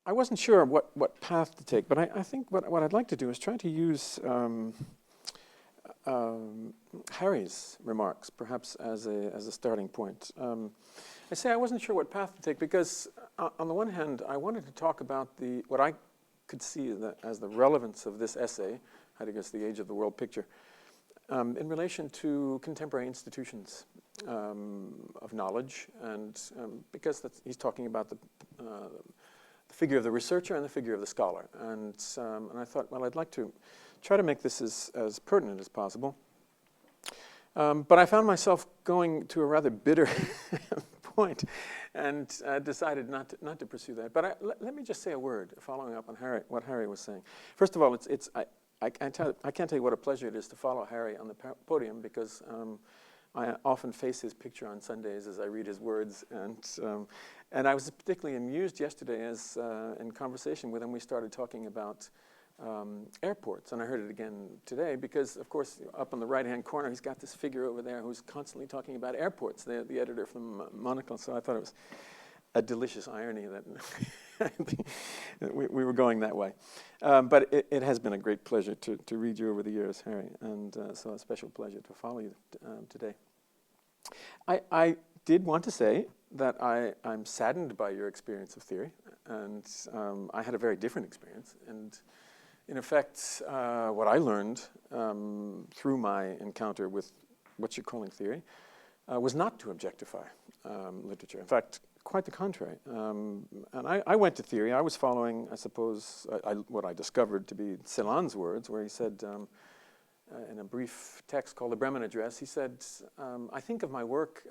I wasn't sure what path to take, but I think what I'd like to do is try to use Harry's remarks, perhaps as a starting point. I say I wasn't sure what path to take because, on the one hand, I wanted to talk about what I could see as the relevance of this essay, Heidegger's The Age of the World Picture, in relation to contemporary institutions of knowledge, and because he's talking about the figure of the researcher and the figure of the scholar. And I thought, well, I'd like to try to make this as pertinent as possible. But I found myself going to a rather bitter point and decided not to pursue that. But let me just say a word following up on what Harry was saying. First of all, I can't tell you what a pleasure it is to follow Harry on the podium, because I often face his picture on Sundays as I read his words, and I was particularly amused yesterday as in conversation with him we started talking about airports, and I heard it again today because, of course, up on the right-hand corner he's got this figure over there who's constantly talking about airports, the editor from Monocle. So I thought it was a delicious irony that we were going that way. But it has been a great pleasure to read you over the years, Harry, and so a special pleasure to follow you today. I did want to say that I'm saddened by your experience of theory, and I had a very different experience. And in effect, what I learned through my encounter with what you're calling theory was not to objectify literature. In fact, quite the contrary. And I went to theory. I was following, I suppose, what I discovered to be Celan's words, where he said, in a brief text called the Bremen Address, he said, I think my work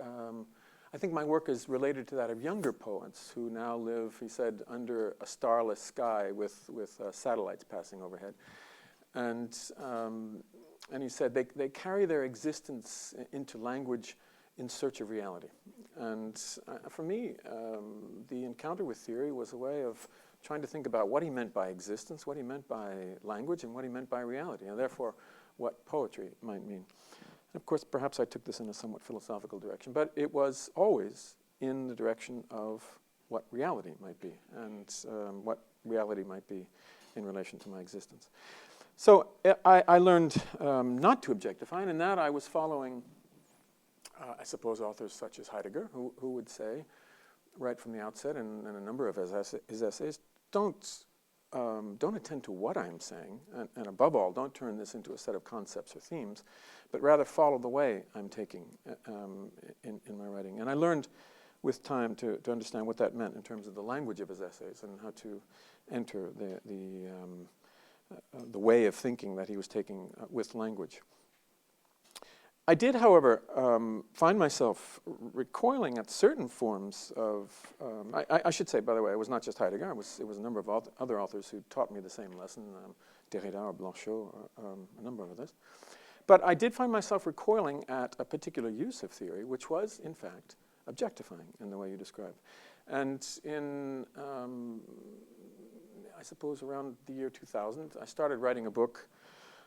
is related to that of younger poets who now live, he said, under a starless sky with satellites passing overhead. And he said they carry their existence into language in search of reality. And for me, the encounter with theory was a way of trying to think about what he meant by existence, what he meant by language, and what he meant by reality, and therefore what poetry might mean. And of course, perhaps I took this in a somewhat philosophical direction, but it was always in the direction of what reality might be, and what reality might be in relation to my existence. So I learned not to objectify, and in that I was following, I suppose, authors such as Heidegger, who would say, right from the outset, in a number of his essays, don't attend to what I'm saying, and above all, don't turn this into a set of concepts or themes, but rather follow the way I'm taking in my writing. And I learned with time to understand what that meant in terms of the language of his essays and how to enter the way of thinking that he was taking with language. I did, however, find myself recoiling at certain forms of, I should say, by the way, it was not just Heidegger, it was a number of other authors who taught me the same lesson, Derrida or Blanchot, a number of others. But I did find myself recoiling at a particular use of theory, which was, in fact, objectifying in the way you described. And in, I suppose, around the year 2000, I started writing a book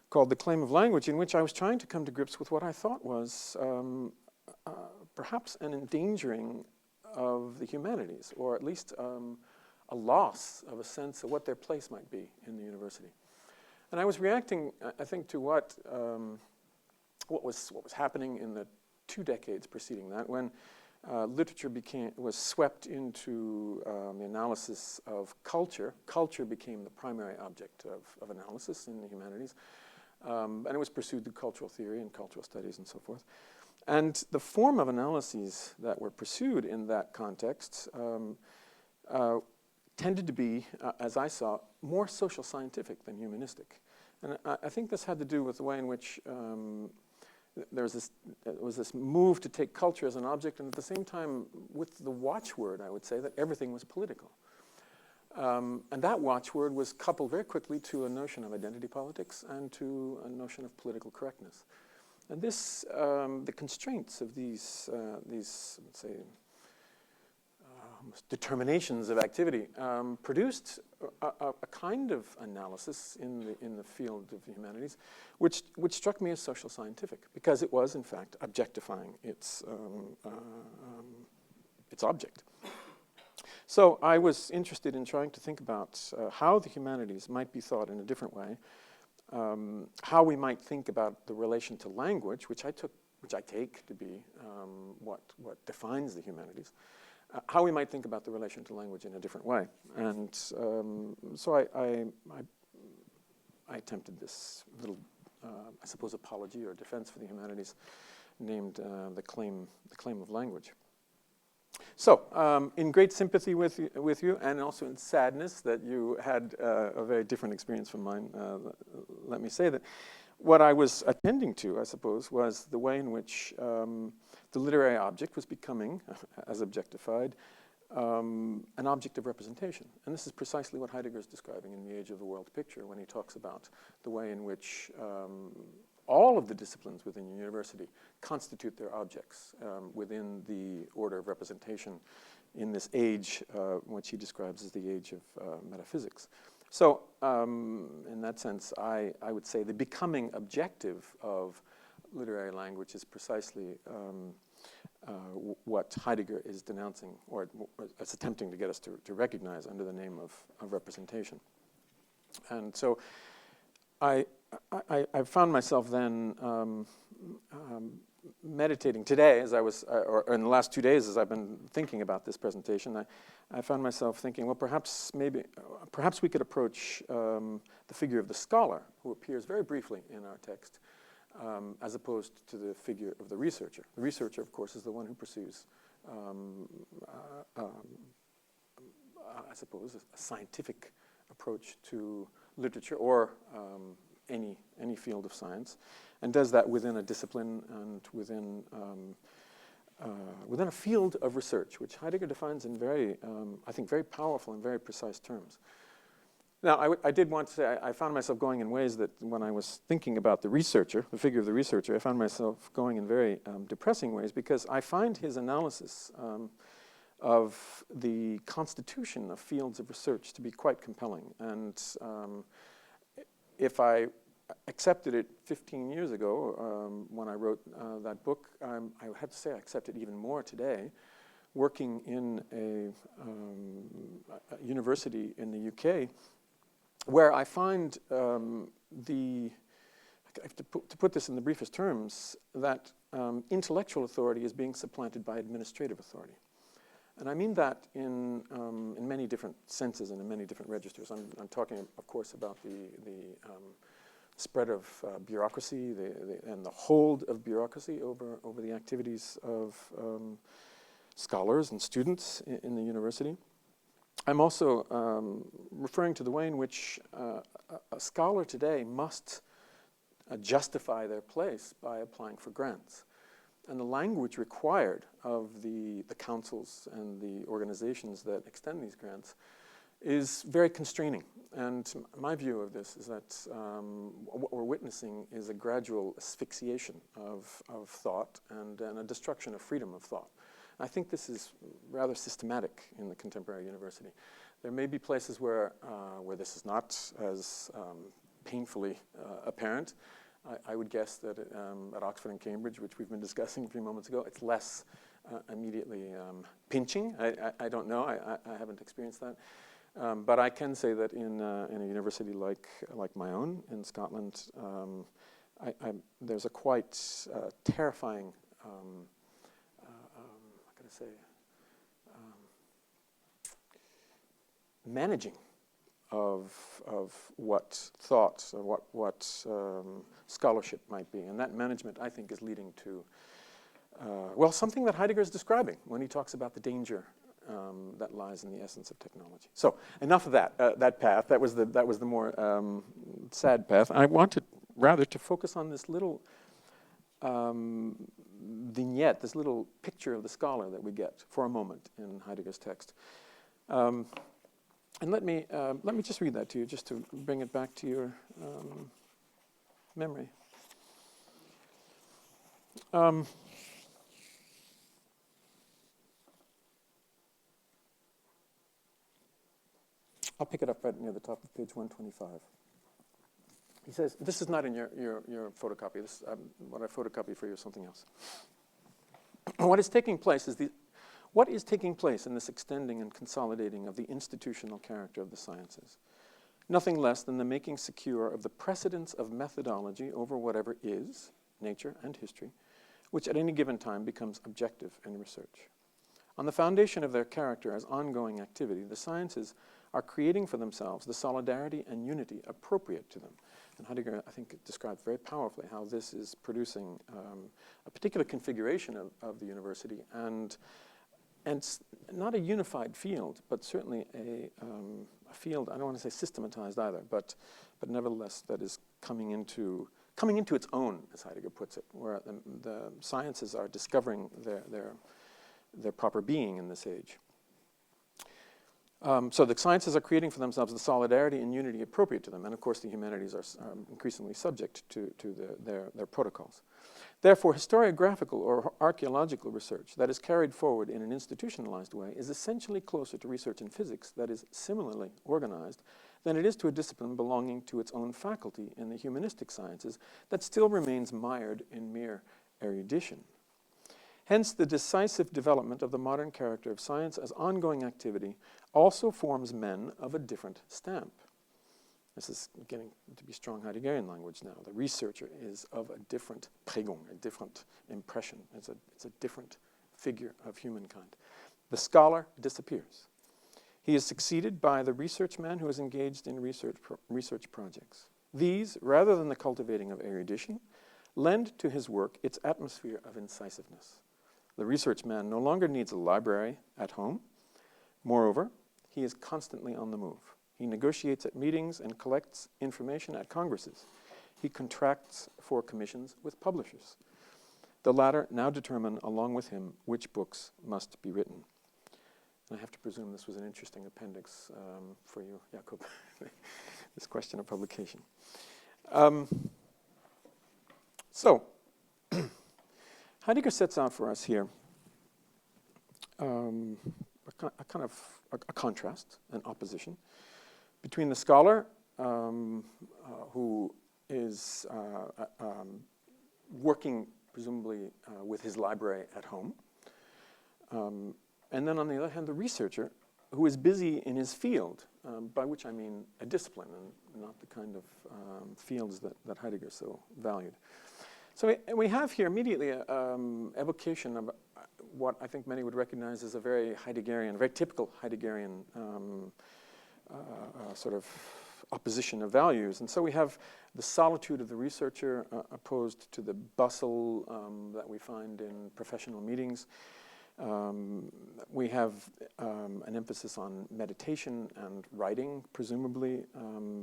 called The Claim of Language, in which I was trying to come to grips with what I thought was perhaps an endangering of the humanities, or at least a loss of a sense of what their place might be in the university. And I was reacting, I think, to what was happening in the 2 decades preceding that, when literature was swept into the analysis of culture. Culture became the primary object of analysis in the humanities. And it was pursued through cultural theory and cultural studies and so forth. And the form of analyses that were pursued in that context tended to be, as I saw, more social scientific than humanistic. And I think this had to do with the way in which there was this move to take culture as an object, and at the same time, with the watchword, I would say, that everything was political. And that watchword was coupled very quickly to a notion of identity politics and to a notion of political correctness. And this, the constraints of these let's say, determinations of activity produced a kind of analysis in the field of the humanities, which struck me as social scientific, because it was, in fact, objectifying its object. So I was interested in trying to think about how the humanities might be thought in a different way, how we might think about the relation to language, which I take to be what defines the humanities, how we might think about the relation to language in a different way. And so I attempted this little, I suppose, apology or defense for the humanities, named the claim of language. So, in great sympathy with you, and also in sadness that you had a very different experience from mine, let me say that what I was attending to, I suppose, was the way in which the literary object was becoming, as objectified, an object of representation. And this is precisely what Heidegger is describing in The Age of the World Picture when he talks about the way in which all of the disciplines within a university constitute their objects within the order of representation in this age, which he describes as the age of metaphysics. So, in that sense, I would say the becoming objective of literary language is precisely what Heidegger is denouncing, or is attempting to get us to recognize under the name of representation. And so, I found myself then meditating today, as I was, or in the last 2 days, as I've been thinking about this presentation. I found myself thinking, well, perhaps we could approach the figure of the scholar, who appears very briefly in our text, as opposed to the figure of the researcher. The researcher, of course, is the one who pursues, I suppose, a scientific approach to literature or any field of science, and does that within a discipline and within a field of research, which Heidegger defines in very, I think, very powerful and very precise terms. Now, I did want to say I found myself going in ways that when I was thinking about the researcher, the figure of the researcher, I found myself going in very depressing ways, because I find his analysis of the constitution of fields of research to be quite compelling. And if I accepted it 15 years ago, when I wrote that book, I have to say I accept it even more today, working in a university in the UK, where I find to put this in the briefest terms, that intellectual authority is being supplanted by administrative authority. And I mean that in many different senses and in many different registers. I'm talking, of course, about the spread of bureaucracy and the hold of bureaucracy over the activities of scholars and students in the university. I'm also referring to the way in which a scholar today must justify their place by applying for grants. And the language required of the councils and the organizations that extend these grants is very constraining. And my view of this is that what we're witnessing is a gradual asphyxiation of thought and a destruction of freedom of thought. I think this is rather systematic in the contemporary university. There may be places where this is not as painfully apparent. I would guess that at Oxford and Cambridge, which we've been discussing a few moments ago, it's less immediately pinching. I don't know. I haven't experienced that. But I can say that in a university like my own in Scotland, there's a quite terrifying, managing of what thought, or what scholarship might be. And that management, I think, is leading to, well, something that Heidegger is describing when he talks about the danger that lies in the essence of technology. So enough of that path. That was the more sad path. I wanted rather to focus on this little vignette, this little picture of the scholar that we get for a moment in Heidegger's text. And let me just read that to you, just to bring it back to your memory. I'll pick it up right near the top of page 125. He says, this is not in your photocopy. This, what I photocopied for you is something else. What is taking place is What is taking place in this extending and consolidating of the institutional character of the sciences? Nothing less than the making secure of the precedence of methodology over whatever is, nature and history, which at any given time becomes objective in research. On the foundation of their character as ongoing activity, the sciences are creating for themselves the solidarity and unity appropriate to them. And Heidegger, I think, describes very powerfully how this is producing a particular configuration of the university, and not a unified field, but certainly a field, I don't want to say systematized either, but nevertheless that is coming into its own, as Heidegger puts it, where the sciences are discovering their proper being in this age. So the sciences are creating for themselves the solidarity and unity appropriate to them, and of course the humanities are increasingly subject to their protocols. Therefore, historiographical or archaeological research that is carried forward in an institutionalized way is essentially closer to research in physics that is similarly organized than it is to a discipline belonging to its own faculty in the humanistic sciences that still remains mired in mere erudition. Hence, the decisive development of the modern character of science as ongoing activity also forms men of a different stamp. This is getting to be strong Heideggerian language now. The researcher is of a different Prägung, a different impression. It's a different figure of humankind. The scholar disappears. He is succeeded by the research man who is engaged in research projects. These, rather than the cultivating of erudition, lend to his work its atmosphere of incisiveness. The research man no longer needs a library at home. Moreover, he is constantly on the move. He negotiates at meetings and collects information at congresses. He contracts for commissions with publishers. The latter now determine, along with him, which books must be written. And I have to presume this was an interesting appendix for you, Jakob, this question of publication. So, Heidegger sets out for us here a contrast, an opposition, between the scholar who is working presumably with his library at home, and then on the other hand the researcher who is busy in his field, by which I mean a discipline and not the kind of fields that Heidegger so valued. So we have here immediately an evocation of what I think many would recognize as a very Heideggerian, very typical Heideggerian sort of opposition of values. And so we have the solitude of the researcher opposed to the bustle that we find in professional meetings. We have an emphasis on meditation and writing, presumably,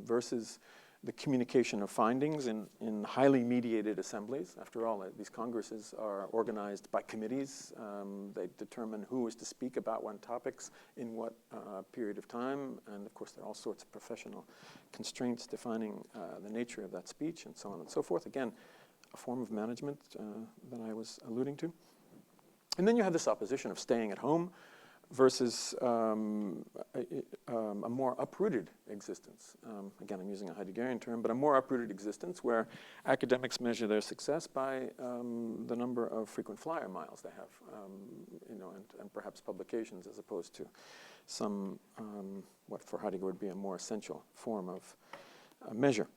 versus the communication of findings in highly mediated assemblies. After all, these congresses are organized by committees. They determine who is to speak about what topics in what period of time, and of course there are all sorts of professional constraints defining the nature of that speech and so on and so forth. Again, a form of management that I was alluding to. And then you have this opposition of staying at home versus a more uprooted existence. Again, I'm using a Heideggerian term, but a more uprooted existence where academics measure their success by the number of frequent flyer miles they have, and perhaps publications, as opposed to some what for Heidegger would be a more essential form of measure.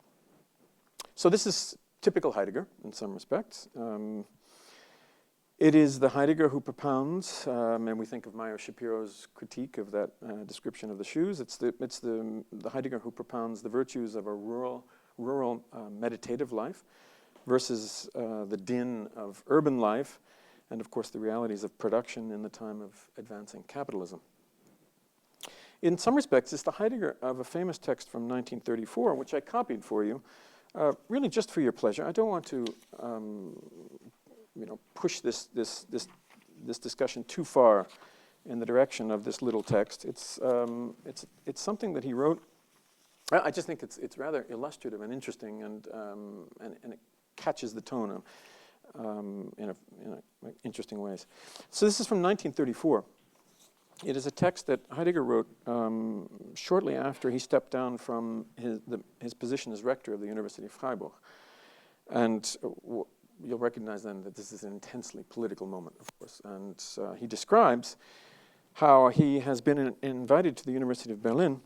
So this is typical Heidegger in some respects. It is the Heidegger who propounds, and we think of Meyer Shapiro's critique of that description of the shoes. It's the Heidegger who propounds the virtues of a rural meditative life versus the din of urban life, and of course the realities of production in the time of advancing capitalism. In some respects, it's the Heidegger of a famous text from 1934, which I copied for you, really just for your pleasure. I don't want to push this discussion too far in the direction of this little text. It's something that he wrote. I just think it's rather illustrative and interesting, and it catches the tone in interesting ways. So this is from 1934. It is a text that Heidegger wrote shortly after he stepped down from his position as rector of the University of Freiburg. And you'll recognize then that this is an intensely political moment, of course. And he describes how he has been invited to the University of Berlin,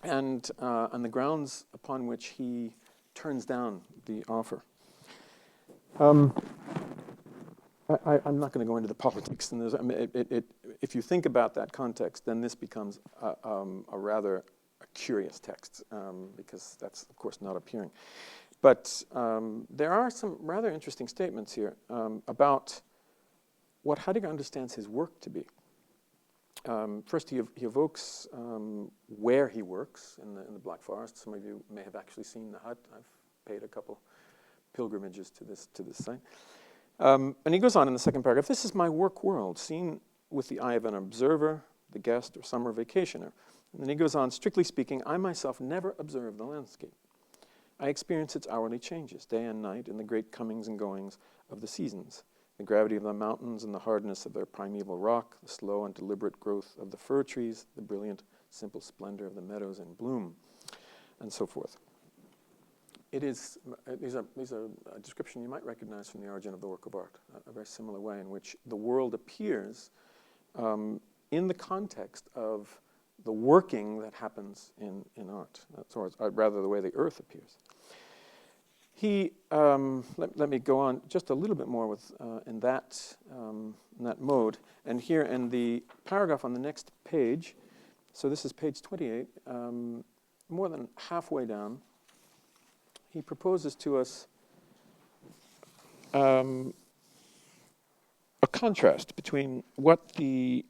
and on the grounds upon which he turns down the offer. I'm not going to go into the politics. And if you think about that context, then this becomes a rather curious text, because that's, of course, not appearing. But there are some rather interesting statements here about what Heidegger understands his work to be. First, he evokes where he works in the Black Forest. Some of you may have actually seen the hut. I've paid a couple pilgrimages to this site. And he goes on in the second paragraph, "This is my work world, seen with the eye of an observer, the guest, or summer vacationer." And then he goes on, "Strictly speaking, I myself never observe the landscape. I experience its hourly changes, day and night, in the great comings and goings of the seasons, the gravity of the mountains and the hardness of their primeval rock, the slow and deliberate growth of the fir trees, the brilliant, simple splendor of the meadows in bloom," and so forth. It is, these are a description you might recognize from The Origin of the Work of Art, a very similar way in which the world appears in the context of the working that happens in art, or rather the way the earth appears. He, let me go on just a little bit more with in that mode, and here in the paragraph on the next page, so this is page 28, more than halfway down, he proposes to us a contrast between what the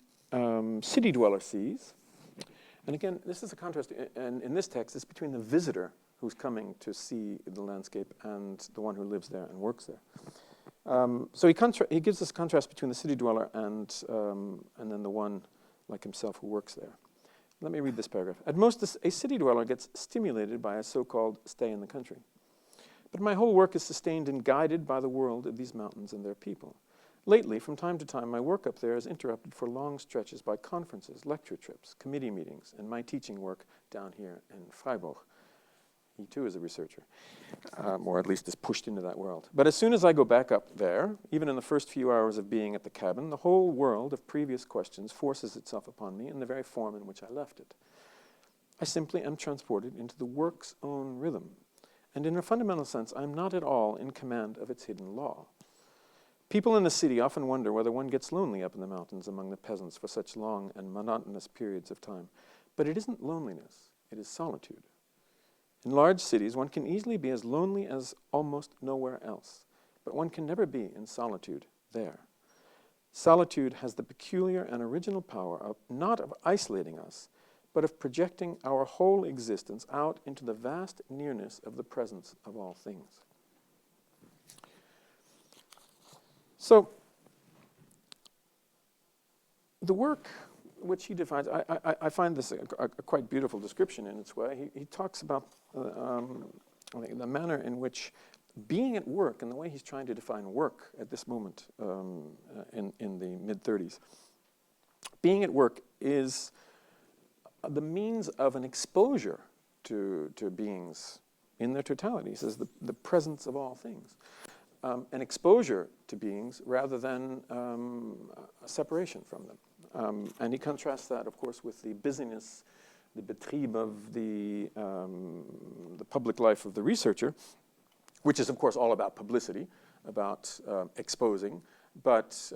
city dweller sees, and again, this is a contrast, and in this text, it's between the visitor who's coming to see the landscape and the one who lives there and works there. So he gives this contrast between the city dweller and then the one like himself who works there. Let me read this paragraph. "At most, a city dweller gets stimulated by a so-called stay in the country. But my whole work is sustained and guided by the world of these mountains and their people. Lately, from time to time, my work up there is interrupted for long stretches by conferences, lecture trips, committee meetings, and my teaching work down here in Freiburg." He too is a researcher, or at least is pushed into that world. "But as soon as I go back up there, even in the first few hours of being at the cabin, the whole world of previous questions forces itself upon me in the very form in which I left it. I simply am transported into the work's own rhythm, and in a fundamental sense, I am not at all in command of its hidden law. People in the city often wonder whether one gets lonely up in the mountains among the peasants for such long and monotonous periods of time. But it isn't loneliness, it is solitude. In large cities, one can easily be as lonely as almost nowhere else, but one can never be in solitude there. Solitude has the peculiar and original power of not of isolating us, but of projecting our whole existence out into the vast nearness of the presence of all things." So, the work which he defines, I find this a quite beautiful description in its way. He talks about the manner in which being at work, and the way he's trying to define work at this moment in the mid-30s, being at work is the means of an exposure to beings in their totality. He says the presence of all things. An exposure to beings rather than a separation from them. And he contrasts that, of course, with the busyness, the betrieb of the public life of the researcher, which is, of course, all about publicity, about exposing, but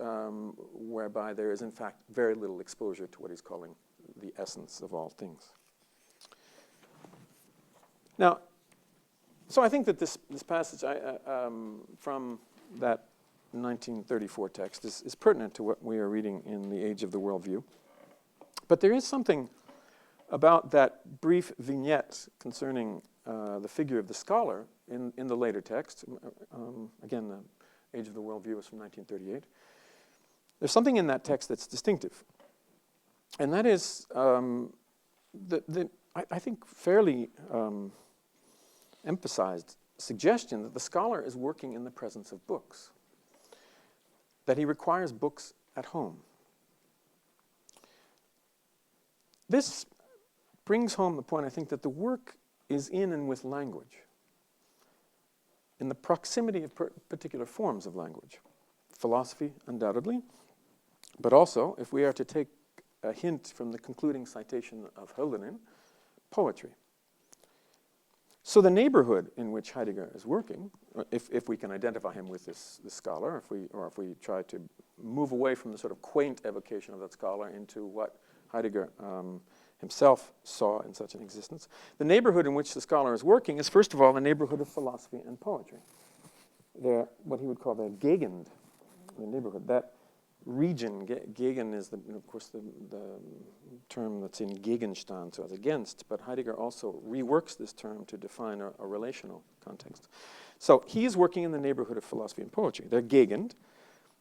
whereby there is, in fact, very little exposure to what he's calling the essence of all things. Now, so I think that this passage from that 1934 text is pertinent to what we are reading in The Age of the Worldview. But there is something about that brief vignette concerning the figure of the scholar in the later text. Again, The Age of the Worldview is from 1938. There's something in that text that's distinctive. And that is, I think, fairly emphasized suggestion that the scholar is working in the presence of books, that he requires books at home. This brings home the point, I think, that the work is in and with language. in the proximity of particular forms of language. Philosophy, undoubtedly, but also, if we are to take a hint from the concluding citation of Hölderlin, poetry. So the neighborhood in which Heidegger is working, if we can identify him with this scholar, if we try to move away from the sort of quaint evocation of that scholar into what Heidegger himself saw in such an existence, the neighborhood in which the scholar is working is, first of all, the neighborhood of philosophy and poetry. They're what he would call the Gegend, the neighborhood. That region, Gegen is, of course, the term that's in Gegenstand, so as against, but Heidegger also reworks this term to define a relational context. So he is working in the neighborhood of philosophy and poetry. They're Gegend,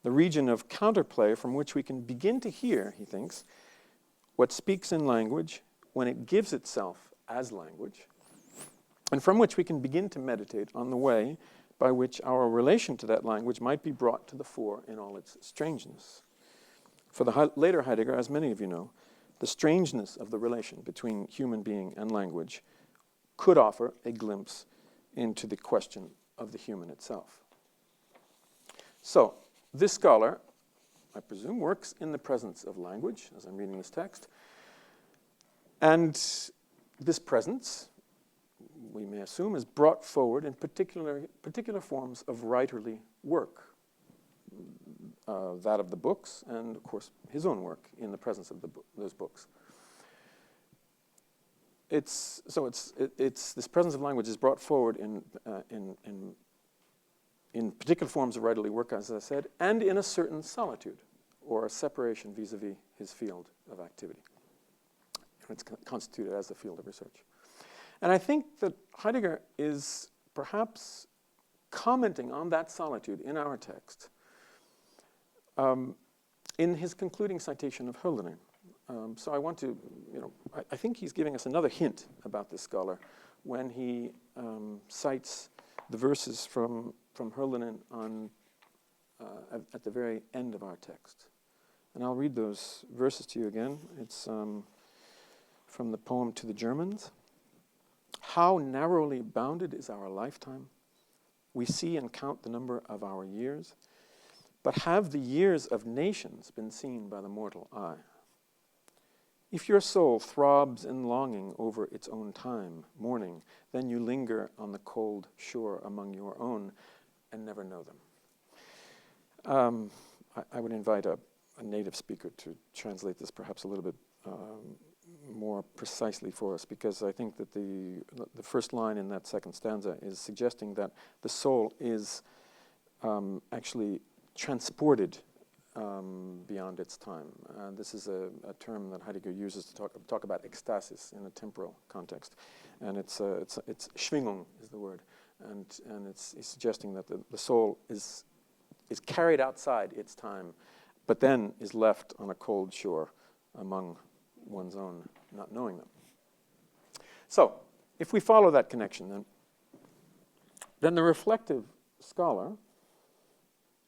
the region of counterplay from which we can begin to hear, he thinks, what speaks in language when it gives itself as language, and from which we can begin to meditate on the way by which our relation to that language might be brought to the fore in all its strangeness. For the later Heidegger, as many of you know, the strangeness of the relation between human being and language could offer a glimpse into the question of the human itself. So, this scholar, I presume, works in the presence of language, as I'm reading this text, and this presence, we may assume, is brought forward in particular forms of writerly work, that of the books, and of course his own work in the presence of those books. This presence of language is brought forward in particular forms of writerly work, as I said, and in a certain solitude or a separation vis-a-vis his field of activity. And it's constituted as a field of research. And I think that Heidegger is perhaps commenting on that solitude in our text in his concluding citation of Hölderlin. So I want to, I think he's giving us another hint about this scholar when he cites the verses from Hölderlin at the very end of our text. And I'll read those verses to you again. It's from the poem To the Germans. How narrowly bounded is our lifetime. We see and count the number of our years, but have the years of nations been seen by the mortal eye? If your soul throbs in longing over its own time, mourning, then you linger on the cold shore among your own and never know them. I would invite a native speaker to translate this perhaps a little bit more precisely for us, because I think that the first line in that second stanza is suggesting that the soul is actually transported beyond its time. This is a term that Heidegger uses to talk about ecstasis in a temporal context, and it's Schwingung is the word, and it's suggesting that the soul is carried outside its time, but then is left on a cold shore among one's own, not knowing them. So, if we follow that connection, then the reflective scholar,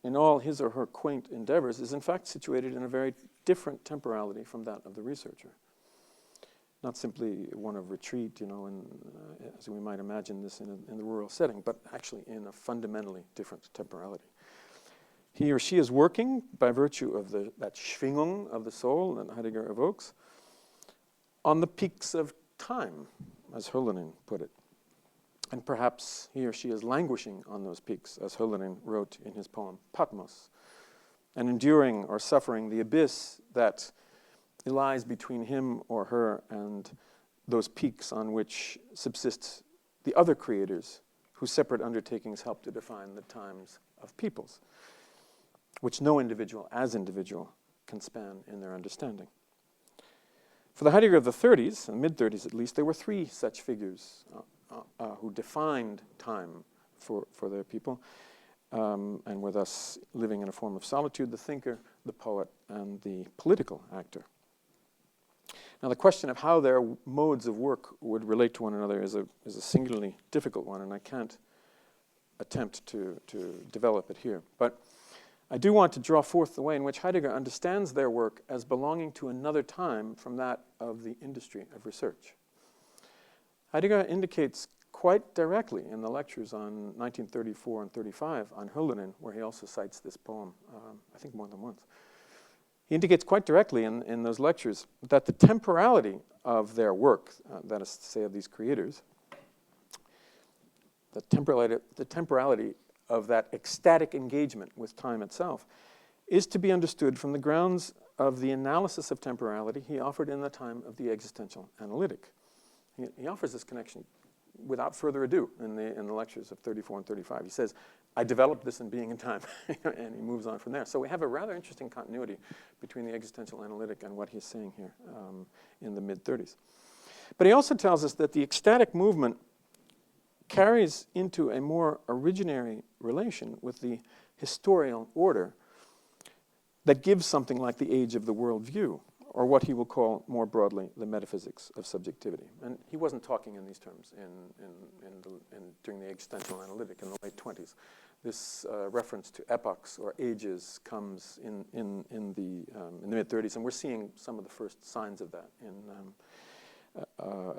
in all his or her quaint endeavors, is in fact situated in a very different temporality from that of the researcher. Not simply one of retreat, as we might imagine this in the rural setting, but actually in a fundamentally different temporality. He or she is working by virtue of that Schwingung of the soul that Heidegger evokes on the peaks of time, as Hölderlin put it. And perhaps he or she is languishing on those peaks, as Hölderlin wrote in his poem Patmos, and enduring or suffering the abyss that lies between him or her and those peaks on which subsist the other creators whose separate undertakings help to define the times of peoples, which no individual, as individual, can span in their understanding. For the Heidegger of the 30s, and mid-30s at least, there were three such figures who defined time for their people, and were thus living in a form of solitude: the thinker, the poet, and the political actor. Now, the question of how their modes of work would relate to one another is a singularly difficult one, and I can't attempt to develop it here. But I do want to draw forth the way in which Heidegger understands their work as belonging to another time from that of the industry of research. Heidegger indicates quite directly in the lectures on 1934 and 35 on Hölderlin, where he also cites this poem, I think more than once. He indicates quite directly in those lectures that the temporality of their work, that is to say of these creators, the temporality of that ecstatic engagement with time itself is to be understood from the grounds of the analysis of temporality he offered in the time of the existential analytic. He offers this connection without further ado in the lectures of 34 and 35. He says, I developed this in being and time, and he moves on from there. So we have a rather interesting continuity between the existential analytic and what he's saying here in the mid-30s. But he also tells us that the ecstatic movement carries into a more originary relation with the historial order that gives something like the age of the worldview, or what he will call more broadly the metaphysics of subjectivity. And he wasn't talking in these terms during the existential analytic in the late 20s. This reference to epochs or ages comes in the mid-30s, and we're seeing some of the first signs of that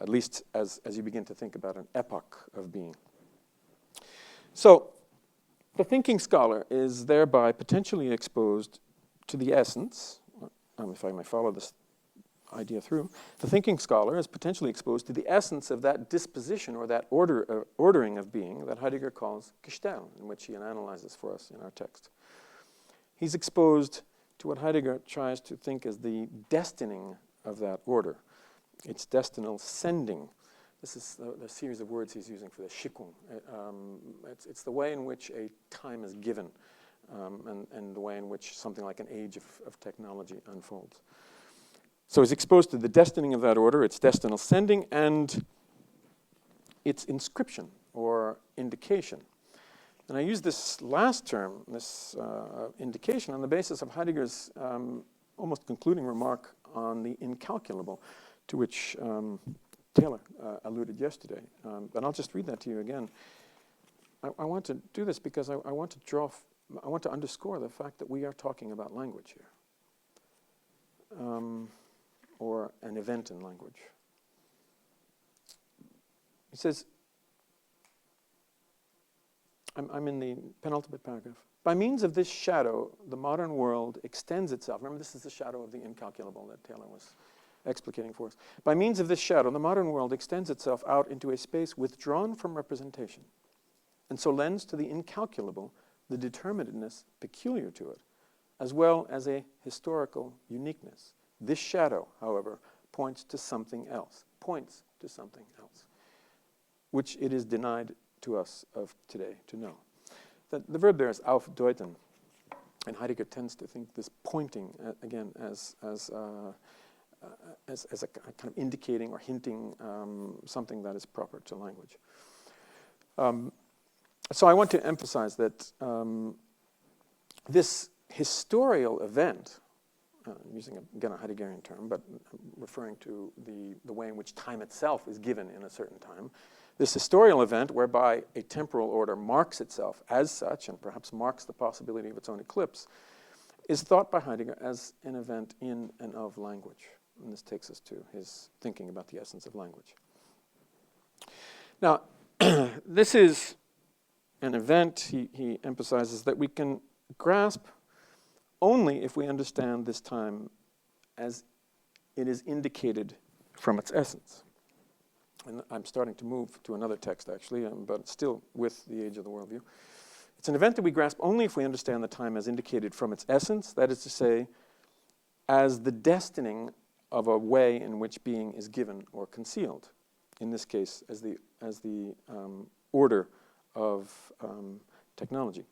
at least as you begin to think about an epoch of being. So the thinking scholar is thereby potentially exposed to the essence, if I may follow this idea through, the thinking scholar is potentially exposed to the essence of that disposition or that ordering of being that Heidegger calls Gestell, in which he analyzes for us in our text. He's exposed to what Heidegger tries to think as the destining of that order. It's destinal sending. This is the series of words he's using for the Schickung. It's the way in which a time is given, and the way in which something like an age of technology unfolds. So he's exposed to the destining of that order, its destinal sending, and its inscription or indication. And I use this last term, this indication, on the basis of Heidegger's almost concluding remark on the incalculable, to which Taylor alluded yesterday. And I'll just read that to you again. I want to do this because I want to underscore the fact that we are talking about language here, or an event in language. He says, I'm in the penultimate paragraph. By means of this shadow, the modern world extends itself. Remember, this is the shadow of the incalculable that Taylor was explicating for us. By means of this shadow, the modern world extends itself out into a space withdrawn from representation, and so lends to the incalculable the determinedness peculiar to it, as well as a historical uniqueness. This shadow, however, points to something else, which it is denied to us of today to know. The verb there is aufdeuten, and Heidegger tends to think this pointing, again, as a kind of indicating or hinting something that is proper to language. So I want to emphasize that this historial event, using again a Heideggerian term, but referring to the way in which time itself is given in a certain time, this historial event whereby a temporal order marks itself as such, and perhaps marks the possibility of its own eclipse, is thought by Heidegger as an event in and of language. And this takes us to his thinking about the essence of language. Now, this is an event, he emphasizes, that we can grasp only if we understand this time as it is indicated from its essence. And I'm starting to move to another text, actually, but still with the age of the worldview. It's an event that we grasp only if we understand the time as indicated from its essence, that is to say, as the destining of a way in which being is given or concealed. In this case, as the order of technology.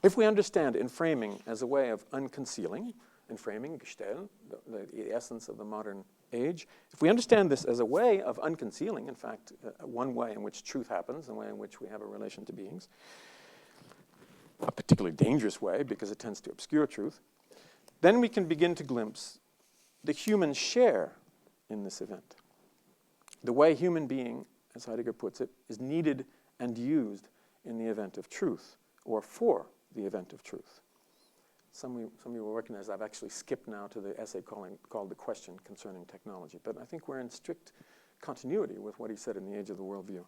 If we understand enframing as a way of unconcealing, enframing, Gestell, the essence of the modern age, if we understand this as a way of unconcealing, in fact, one way in which truth happens, a way in which we have a relation to beings, a particularly dangerous way because it tends to obscure truth, then we can begin to glimpse the human share in this event. The way human being, as Heidegger puts it, is needed and used in the event of truth, or for the event of truth. Some of you will recognize I've actually skipped now to the essay called The Question Concerning Technology, but I think we're in strict continuity with what he said in The Age of the Worldview.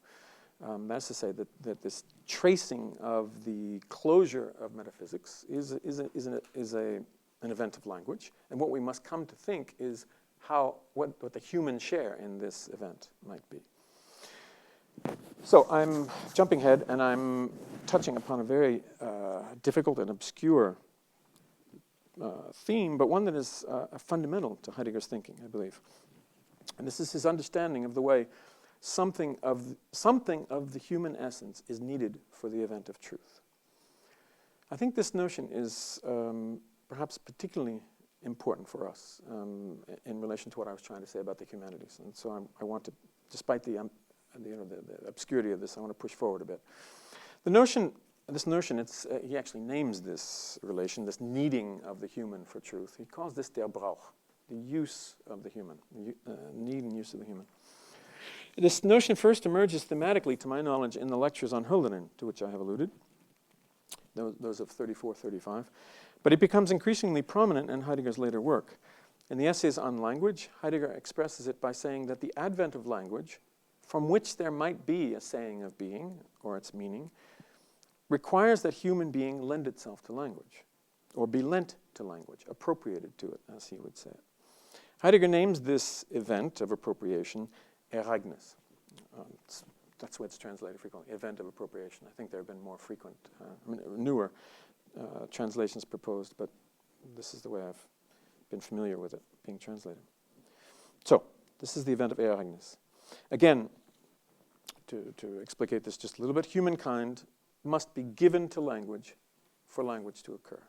That is to say that this tracing of the closure of metaphysics is an event of language, and what we must come to think is what the human share in this event might be. So I'm jumping ahead, and I'm touching upon a very difficult and obscure theme, but one that is fundamental to Heidegger's thinking, I believe. And this is his understanding of the way something of the human essence is needed for the event of truth. I think this notion is perhaps particularly important for us in relation to what I was trying to say about the humanities. And so I want to, despite the obscurity of this, I want to push forward a bit. This notion, he actually names this relation, this needing of the human for truth. He calls this der Brauch, the use of the human, need and use of the human. This notion first emerges thematically, to my knowledge, in the lectures on Hölderlin, to which I have alluded, those of 34-35. But it becomes increasingly prominent in Heidegger's later work. In the essays on language, Heidegger expresses it by saying that the advent of language, from which there might be a saying of being, or its meaning, requires that human being lend itself to language, or be lent to language, appropriated to it, as he would say it. Heidegger names this event of appropriation Ereignis. That's what it's translated frequently, event of appropriation. I think there have been more frequent, newer translations proposed, but this is the way I've been familiar with it being translated. So, this is the event of Ereignis. Again, to explicate this just a little bit, humankind must be given to language for language to occur.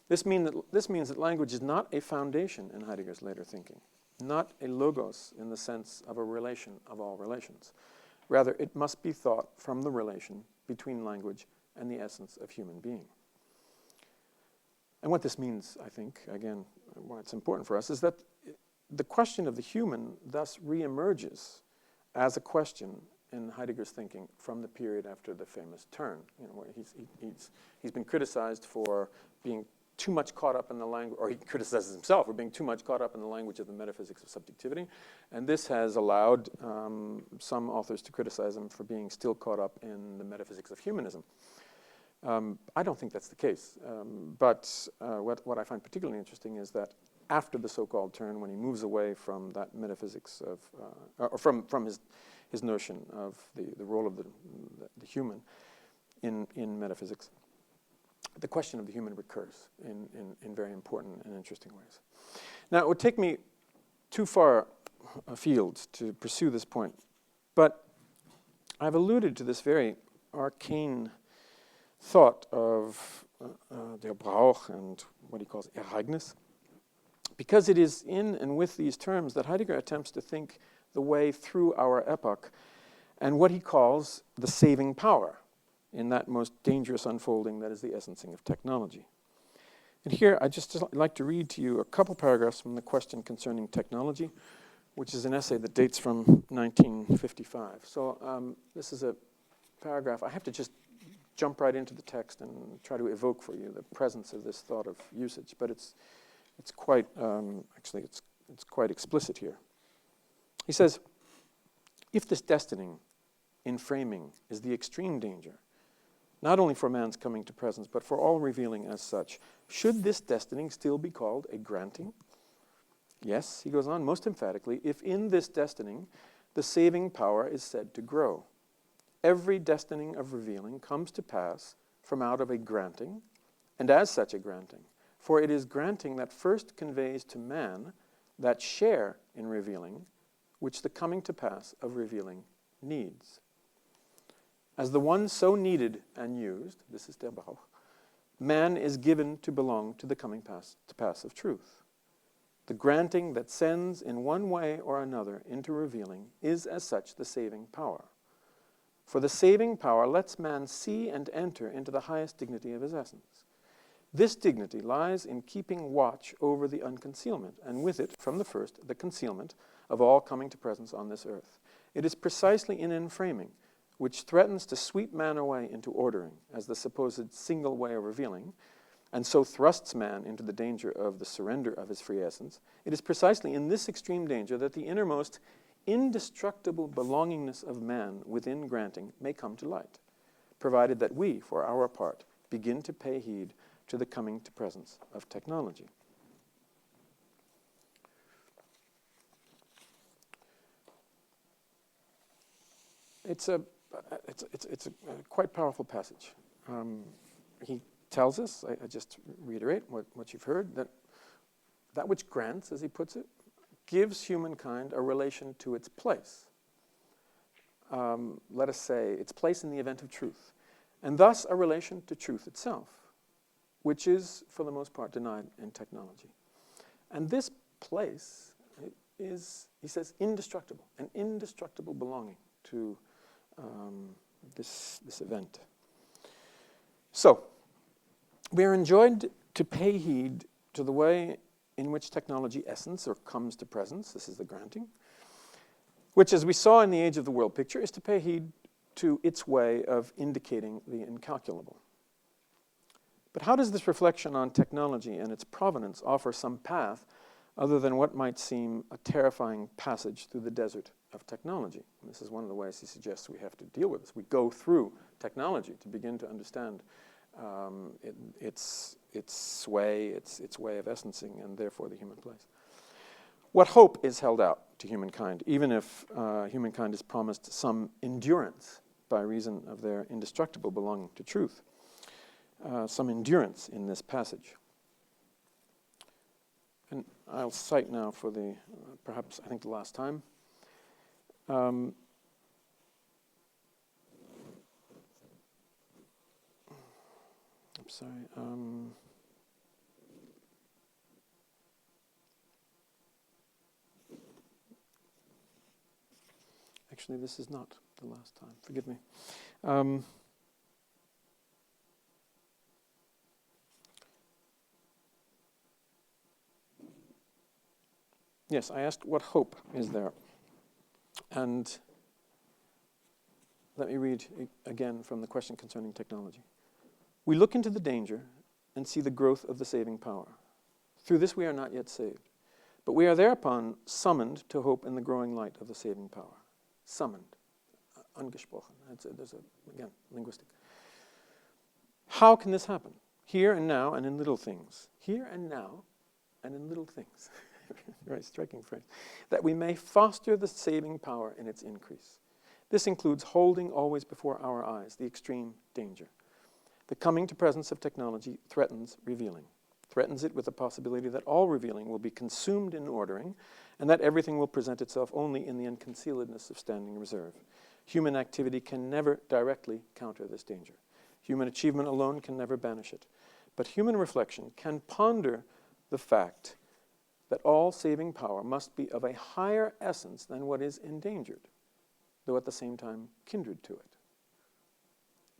This means that language is not a foundation in Heidegger's later thinking, not a logos in the sense of a relation of all relations. Rather, it must be thought from the relation between language and the essence of human being. And what this means, I think, again, why it's important for us, is that the question of the human thus reemerges as a question in Heidegger's thinking from the period after the famous turn. Where he's been criticized for being too much caught up in the language, or he criticizes himself for being too much caught up in the language of the metaphysics of subjectivity, and this has allowed some authors to criticize him for being still caught up in the metaphysics of humanism. I don't think that's the case, but what I find particularly interesting is that after the so-called turn, when he moves away from that metaphysics of, or from his notion of the role of the human in metaphysics, the question of the human recurs in very important and interesting ways. Now, it would take me too far afield to pursue this point, but I've alluded to this very arcane thought of der Brauch and what he calls Ereignis, because it is in and with these terms that Heidegger attempts to think the way through our epoch and what he calls the saving power in that most dangerous unfolding that is the essencing of technology. And here I'd just like to read to you a couple paragraphs from the Question Concerning Technology, which is an essay that dates from 1955. So this is a paragraph. I have to just jump right into the text and try to evoke for you the presence of this thought of usage, but it's quite, actually it's quite explicit here. He says, if this destining in framing is the extreme danger, not only for man's coming to presence, but for all revealing as such, should this destining still be called a granting? Yes, he goes on most emphatically, if in this destining the saving power is said to grow. Every destining of revealing comes to pass from out of a granting, and as such a granting, for it is granting that first conveys to man that share in revealing which the coming to pass of revealing needs. As the one so needed and used, this is der Brauch, man is given to belong to the coming to pass of truth. The granting that sends in one way or another into revealing is as such the saving power. For the saving power lets man see and enter into the highest dignity of his essence. This dignity lies in keeping watch over the unconcealment, and with it, from the first, the concealment of all coming to presence on this earth. It is precisely in enframing, which threatens to sweep man away into ordering, as the supposed single way of revealing, and so thrusts man into the danger of the surrender of his free essence. It is precisely in this extreme danger that the innermost indestructible belongingness of man within granting may come to light, provided that we, for our part, begin to pay heed to the coming to presence of technology. It's a quite powerful passage. He tells us, I just reiterate what you've heard, that which grants, as he puts it, gives humankind a relation to its place. Let us say, its place in the event of truth, and thus a relation to truth itself, which is, for the most part, denied in technology. And this place is, he says, indestructible, an indestructible belonging to this event. So, we are enjoined to pay heed to the way in which technology essence or comes to presence, this is the granting, which, as we saw in the Age of the World picture, is to pay heed to its way of indicating the incalculable. But how does this reflection on technology and its provenance offer some path other than what might seem a terrifying passage through the desert of technology? And this is one of the ways he suggests we have to deal with this. We go through technology to begin to understand its sway, its way of essencing, and therefore the human place. What hope is held out to humankind, even if humankind is promised some endurance by reason of their indestructible belonging to truth? Some endurance in this passage. And I'll cite now for the, perhaps, I think the last time. I'm sorry. Actually, this is not the last time. Forgive me. Yes, I asked what hope is there. And let me read again from the question concerning technology. We look into the danger and see the growth of the saving power. Through this we are not yet saved, but we are thereupon summoned to hope in the growing light of the saving power. Summoned, angesprochen. There's again, linguistic. How can this happen? Here and now and in little things. Here and now and in little things. Very striking phrase. That we may foster the saving power in its increase. This includes holding always before our eyes the extreme danger. The coming to presence of technology threatens revealing. Threatens it with the possibility that all revealing will be consumed in ordering, and that everything will present itself only in the unconcealedness of standing reserve. Human activity can never directly counter this danger. Human achievement alone can never banish it. But human reflection can ponder the fact that all saving power must be of a higher essence than what is endangered, though at the same time kindred to it.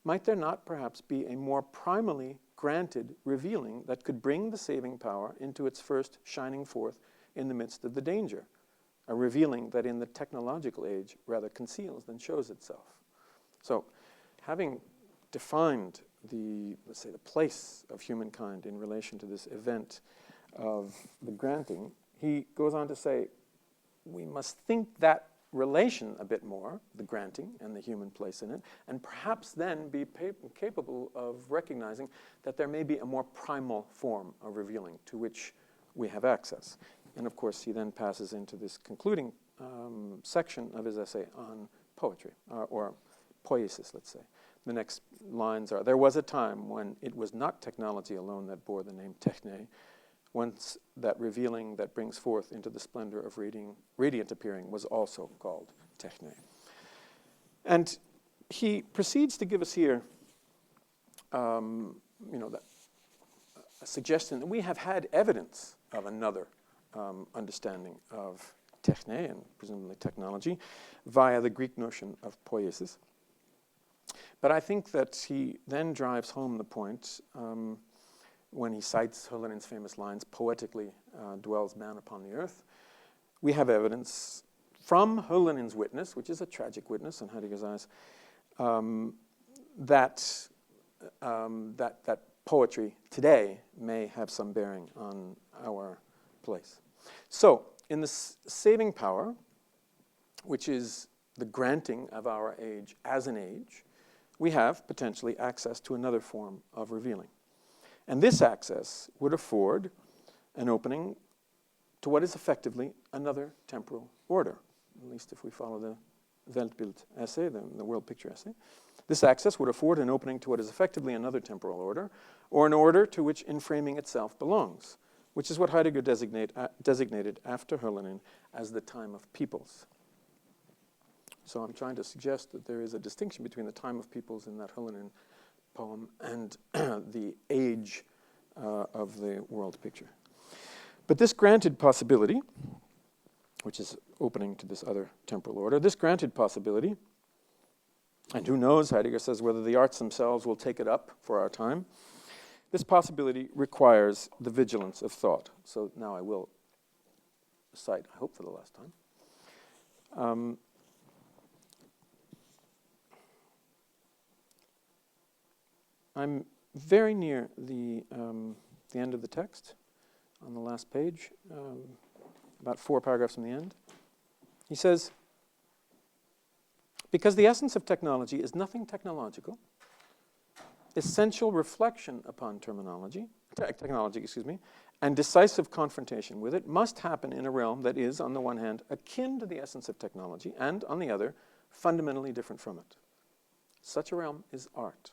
Might there not perhaps be a more primally granted revealing that could bring the saving power into its first shining forth in the midst of the danger, a revealing that in the technological age rather conceals than shows itself? So, having defined let's say, the place of humankind in relation to this event of the granting, he goes on to say, we must think that relation a bit more, the granting and the human place in it, and perhaps then be capable of recognizing that there may be a more primal form of revealing to which we have access. And of course, he then passes into this concluding section of his essay on poetry, or poiesis, let's say. The next lines are, there was a time when it was not technology alone that bore the name techne, once that revealing that brings forth into the splendor of radiant appearing was also called techne. And he proceeds to give us here, a suggestion that we have had evidence of another understanding of techne, and presumably technology, via the Greek notion of poiesis. But I think that he then drives home the point when he cites Höllinen's famous lines, poetically dwells man upon the earth. We have evidence from Höllinen's witness, which is a tragic witness in Heidegger's eyes, that poetry today may have some bearing on our place. So, in the saving power, which is the granting of our age as an age, we have potentially access to another form of revealing. And this access would afford an opening to what is effectively another temporal order, at least if we follow the Weltbild essay, the world picture essay. This access would afford an opening to what is effectively another temporal order, or an order to which inframing itself belongs, which is what Heidegger designated after Höllenin as the time of peoples. So I'm trying to suggest that there is a distinction between the time of peoples in that Höllenin poem and the age of the world picture. But this granted possibility, which is opening to this other temporal order, this granted possibility, and who knows, Heidegger says, whether the arts themselves will take it up for our time, this possibility requires the vigilance of thought. So now I will cite, I hope for the last time, I'm very near the end of the text, on the last page, about 4 paragraphs from the end. He says, because the essence of technology is nothing technological, essential reflection upon technology, and decisive confrontation with it must happen in a realm that is, on the one hand, akin to the essence of technology, and, on the other, fundamentally different from it. Such a realm is art.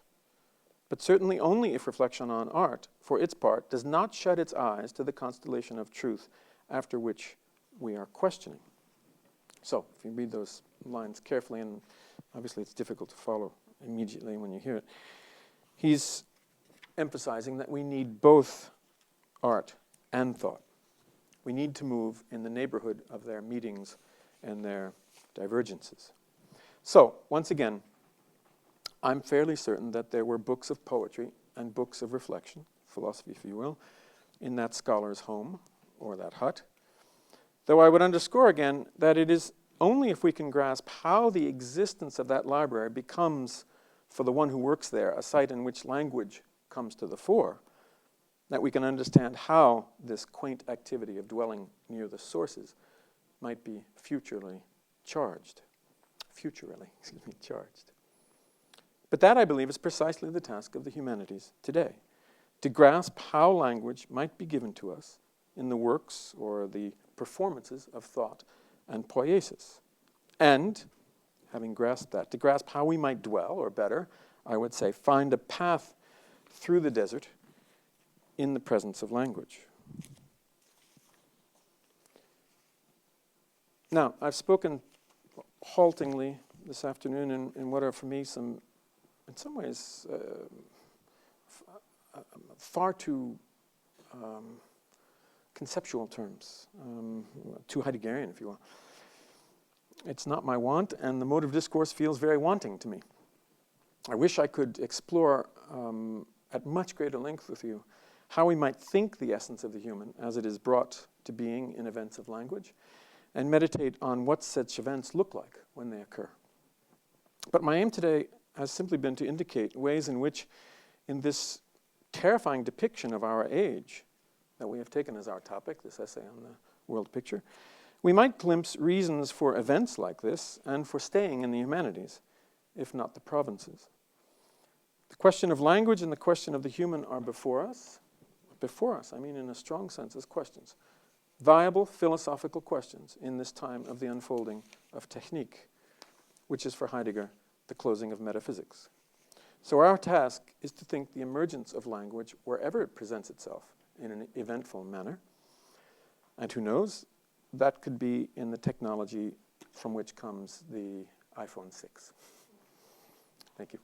But certainly only if reflection on art, for its part, does not shut its eyes to the constellation of truth after which we are questioning. So, if you read those lines carefully, and obviously it's difficult to follow immediately when you hear it, he's emphasizing that we need both art and thought. We need to move in the neighborhood of their meetings and their divergences. So, once again, I'm fairly certain that there were books of poetry and books of reflection, philosophy if you will, in that scholar's home, or that hut. Though I would underscore again that it is only if we can grasp how the existence of that library becomes, for the one who works there, a site in which language comes to the fore, that we can understand how this quaint activity of dwelling near the sources might be futurally charged. But that, I believe, is precisely the task of the humanities today, to grasp how language might be given to us in the works or the performances of thought and poiesis. And, having grasped that, to grasp how we might dwell, or better, I would say, find a path through the desert in the presence of language. Now, I've spoken haltingly this afternoon in what are for me some, in some ways, far too conceptual terms, too Heideggerian, if you will. It's not my want, and the mode of discourse feels very wanting to me. I wish I could explore at much greater length with you how we might think the essence of the human as it is brought to being in events of language, and meditate on what such events look like when they occur. But my aim today has simply been to indicate ways in which, in this terrifying depiction of our age that we have taken as our topic, this essay on the world picture, we might glimpse reasons for events like this and for staying in the humanities, if not the provinces. The question of language and the question of the human are before us. Before us, I mean in a strong sense, as questions. Viable philosophical questions in this time of the unfolding of technique, which is for Heidegger the closing of metaphysics. So our task is to think the emergence of language wherever it presents itself in an eventful manner. And who knows, that could be in the technology from which comes the iPhone 6. Thank you.